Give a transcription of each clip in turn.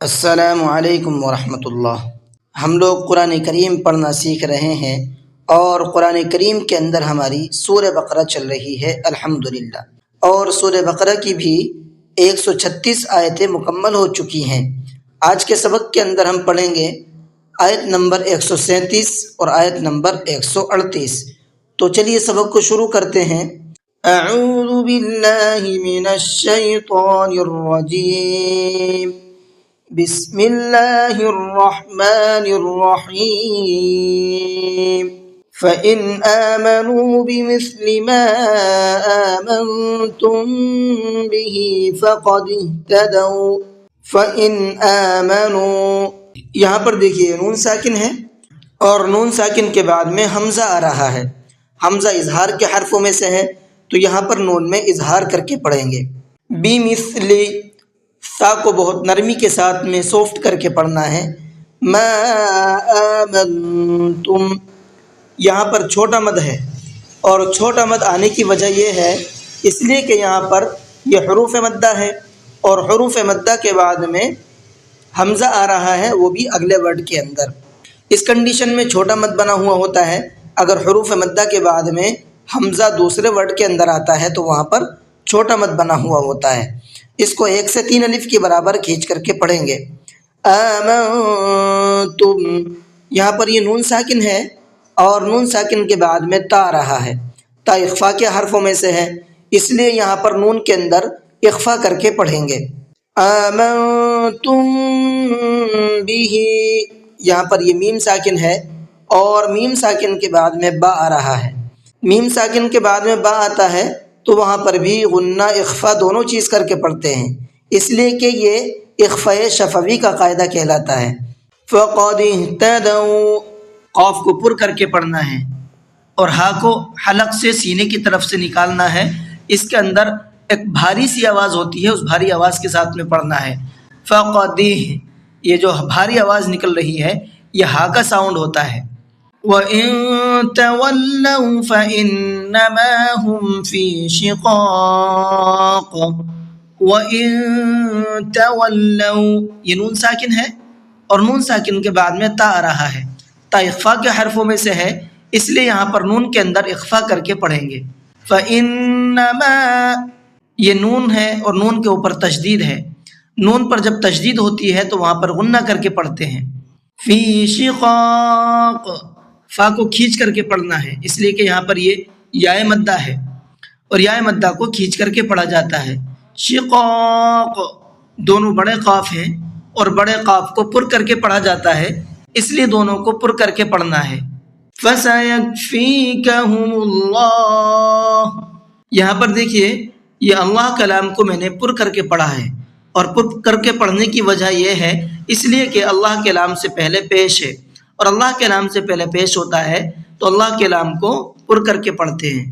السلام علیکم ورحمۃ اللہ۔ ہم لوگ قرآن کریم پڑھنا سیکھ رہے ہیں اور قرآن کریم کے اندر ہماری سورہ بقرہ چل رہی ہے الحمدللہ، اور سورہ بقرہ کی بھی 136 آیتیں مکمل ہو چکی ہیں۔ آج کے سبق کے اندر ہم پڑھیں گے آیت نمبر 137 اور آیت نمبر 138۔ تو چلیے سبق کو شروع کرتے ہیں۔ اعوذ باللہ من الشیطان الرجیم، بسم اللہ الرحمن الرحیم۔ فَإِنْ آمَنُوا بِمِثْلِ مَا آمَنْتُمْ بِهِ فَقَدِ اهْتَدَوْا فَإِنْ آمَنُوا، یہاں پر دیکھیے نون ساکن ہے اور نون ساکن کے بعد میں حمزہ آ رہا ہے۔ حمزہ اظہار کے حرفوں میں سے ہے تو یہاں پر نون میں اظہار کر کے پڑھیں گے۔ بِمِثْلِ، سا کو بہت نرمی کے ساتھ میں سافٹ کر کے پڑھنا ہے۔ ما آمنتم، یہاں پر چھوٹا مد ہے، اور چھوٹا مد آنے کی وجہ یہ ہے اس لیے کہ یہاں پر یہ حروف مدہ ہے، اور حروف مدہ کے بعد میں حمزہ آ رہا ہے، وہ بھی اگلے ورڈ کے اندر۔ اس کنڈیشن میں چھوٹا مد بنا ہوا ہوتا ہے۔ اگر حروف مدہ کے بعد میں حمزہ دوسرے ورڈ کے اندر آتا ہے تو وہاں پر چھوٹا مد بنا ہوا ہوتا ہے۔ اس کو 1 سے 3 الف کے برابر کھینچ کر کے پڑھیں گے۔ آمنتم، یہاں پر یہ نون ساکن ہے اور نون ساکن کے بعد میں تا رہا ہے۔ تا اخفا کے حرفوں میں سے ہے، اس لیے یہاں پر نون کے اندر اخفا کر کے پڑھیں گے۔ آمنتم بہ، یہاں پر یہ میم ساکن ہے اور میم ساکن کے بعد میں با آ رہا ہے۔ میم ساکن کے بعد میں با آتا ہے تو وہاں پر بھی غنہ اخفا دونوں چیز کر کے پڑھتے ہیں، اس لیے کہ یہ اخفاء شفوی کا قاعدہ کہلاتا ہے۔ فَقَدِ اهْتَدَوْا، قاف کو پر کر کے پڑھنا ہے اور ہا کو حلق سے سینے کی طرف سے نکالنا ہے۔ اس کے اندر ایک بھاری سی آواز ہوتی ہے، اس بھاری آواز کے ساتھ میں پڑھنا ہے۔ فَقَدِ، یہ جو بھاری آواز نکل رہی ہے یہ ہا کا ساؤنڈ ہوتا ہے۔ وَإِن تَوَلَّوْا فَإِنَّمَا هُمْ فِي شِقَاقٍ، وَإِن تَوَلَّوْا، یہ نون ساکن ہے اور نون ساکن کے بعد میں تا آ رہا ہے۔ تا اخفا کے حرفوں میں سے ہے، اس لیے یہاں پر نون کے اندر اخفا کر کے پڑھیں گے۔ فَإِنَّمَا، یہ نون ہے اور نون کے اوپر تشدید ہے۔ نون پر جب تشدید ہوتی ہے تو وہاں پر غنہ کر کے پڑھتے ہیں۔ فی شقاق، فا کو کھینچ کر کے پڑھنا ہے، اس لیے کہ یہاں پر یہ یائے مدہ ہے اور یائے مدہ کو کھینچ کر کے پڑھا جاتا ہے۔ شقاق، دونوں بڑے قاف ہیں اور بڑے قاف کو پر کر کے پڑھا جاتا ہے، اس لیے دونوں کو پر کر کے پڑھنا ہے۔ فَسَيَكْفِيكَهُمُ اللَّهُ، یہاں پر دیکھیے یہ اللہ کلام کو میں نے پر کر کے پڑھا ہے، اور پر کر کے پڑھنے کی وجہ یہ ہے اس لیے کہ اللہ کے نام سے پہلے پیش ہے، اور اللہ کے نام سے پہلے پیش ہوتا ہے تو اللہ کے نام کو پر کر کے پڑھتے ہیں۔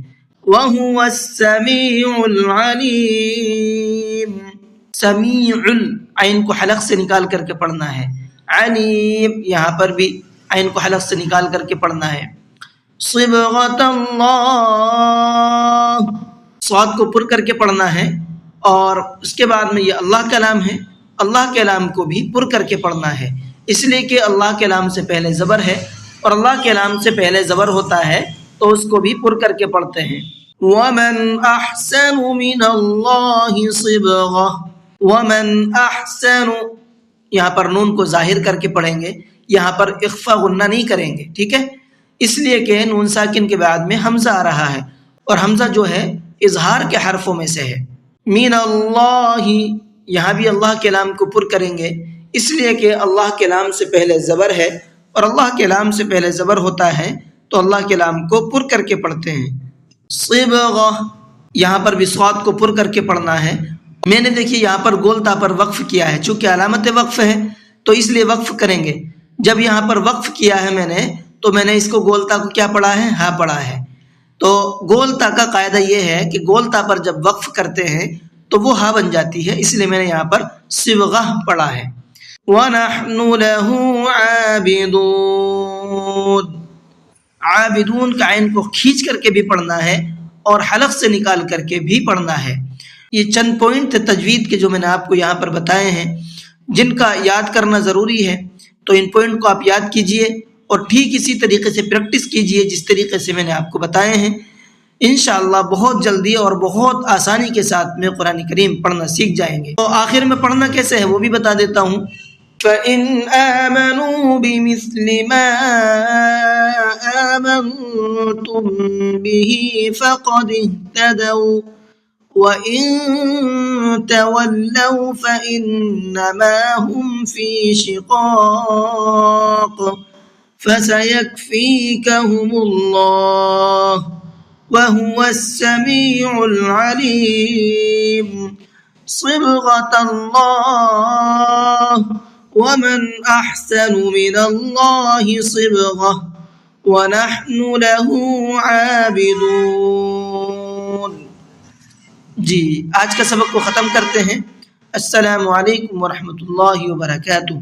وَهُوَ السَّمِيعُ الْعَلِيمُ، سمیع، عین کو حلق سے نکال کر کے پڑھنا ہے۔ علیم، یہاں پر بھی عین کو حلق سے نکال کر کے پڑھنا ہے۔ صبغۃ اللہ، صاد کو پر کر کے پڑھنا ہے، اور اس کے بعد میں یہ اللہ کا نام ہے، اللہ کے نام کو بھی پر کر کے پڑھنا ہے، اس لیے کہ اللہ کے نام سے پہلے زبر ہے، اور اللہ کے نام سے پہلے زبر ہوتا ہے تو اس کو بھی پر کر کے پڑھتے ہیں۔ وَمَنْ أَحْسَنُ مِنَ اللَّهِ صِبْغَةً، وَمَنْ أَحْسَنُ، یہاں پر نون کو ظاہر کر کے پڑھیں گے، یہاں پر اخفا غنہ نہیں کریں گے، ٹھیک ہے، اس لیے کہ نون ساکن کے بعد میں حمزہ آ رہا ہے، اور حمزہ جو ہے اظہار کے حرفوں میں سے ہے۔ مِنَ اللَّهِ، یہاں بھی اللہ کے نام کو پر کریں گے، اس لیے کہ اللہ کے نام سے پہلے زبر ہے، اور اللہ کے نام سے پہلے زبر ہوتا ہے تو اللہ کے نام کو پر کر کے پڑھتے ہیں۔ صبغہ، یہاں پر بھی صاد کو پر کر کے پڑھنا ہے۔ میں نے دیکھیے یہاں پر گولتا پر وقف کیا ہے، چونکہ علامت وقف ہے تو اس لیے وقف کریں گے۔ جب یہاں پر وقف کیا ہے میں نے، تو میں نے اس کو گولتا کو کیا پڑھا ہے؟ ہاں پڑھا ہے۔ تو گولتا کا قاعدہ یہ ہے کہ گولتا پر جب وقف کرتے ہیں تو وہ ہا بن جاتی ہے، اس لیے میں نے یہاں پر صبغہ پڑھا ہے۔ وَنَحْنُ لَهُ عَابِدُونَ، عابدون کا عین کو کھینچ کر کے بھی پڑھنا ہے اور حلق سے نکال کر کے بھی پڑھنا ہے۔ یہ چند پوائنٹ تجوید کے جو میں نے آپ کو یہاں پر بتائے ہیں۔ جن کا یاد کرنا ضروری ہے، تو ان پوائنٹ کو آپ یاد کیجئے اور ٹھیک اسی طریقے سے پریکٹس کیجئے جس طریقے سے میں نے آپ کو بتائے ہیں۔ انشاءاللہ بہت جلدی اور بہت آسانی کے ساتھ میں قرآن کریم پڑھنا سیکھ جائیں گے۔ تو آخر میں پڑھنا کیسے ہے وہ بھی بتا دیتا ہوں۔ فَإِنْ آمَنُوا بِمِثْلِ مَا آمَنْتُمْ بِهِ فَقَدِ اهْتَدَوْا وَإِنْ تَوَلَّوْا فَإِنَّمَا هُمْ فِي شِقَاقٍ فَسَيَكْفِيكَهُمُ اللَّهُ وَهُوَ السَّمِيعُ الْعَلِيمُ۔ صِبْغَةَ اللَّهِ وَمَنْ أَحْسَنُ مِنَ اللَّهِ صِبْغَةً وَنَحْنُ لَهُ عَابِدُونَ۔ جی آج کا سبق کو ختم کرتے ہیں۔ السلام علیکم ورحمۃ اللہ وبرکاتہ۔